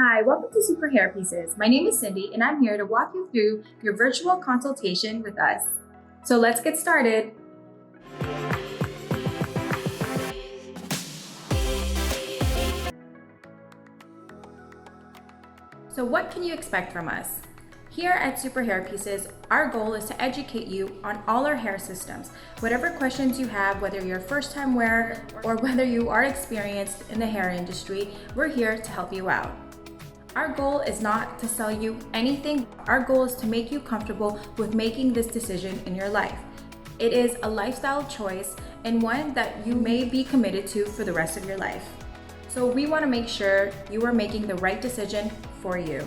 Hi, welcome to Superhairpieces. My name is Cindy and I'm here to walk you through your virtual consultation with us. So let's get started. So what can you expect from us? Here at Superhairpieces, our goal is to educate you on all our hair systems. Whatever questions you have, whether you're a first-time wearer or whether you are experienced in the hair industry, we're here to help you out. Our goal is not to sell you anything. Our goal is to make you comfortable with making this decision in your life. It is a lifestyle choice and one that you may be committed to for the rest of your life. So we want to make sure you are making the right decision for you.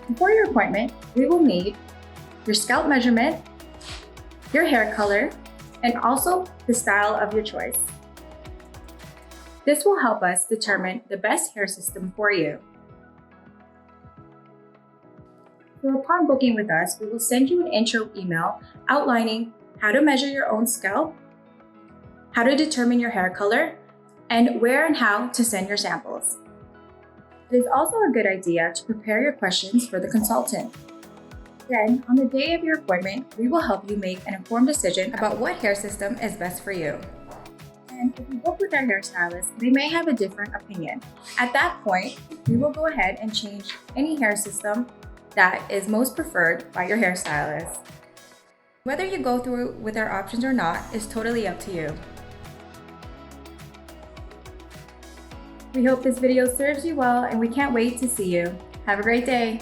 Before your appointment, we will need your scalp measurement, your hair color, and also the style of your choice. This will help us determine the best hair system for you. So upon booking with us, we will send you an intro email outlining how to measure your own scalp, how to determine your hair color, and where and how to send your samples. It is also a good idea to prepare your questions for the consultant. Then, on the day of your appointment, we will help you make an informed decision about what hair system is best for you. And if you book with our hairstylist, they may have a different opinion. At that point, we will go ahead and change any hair system that is most preferred by your hairstylist. Whether you go through with our options or not is totally up to you. We hope this video serves you well and we can't wait to see you. Have a great day.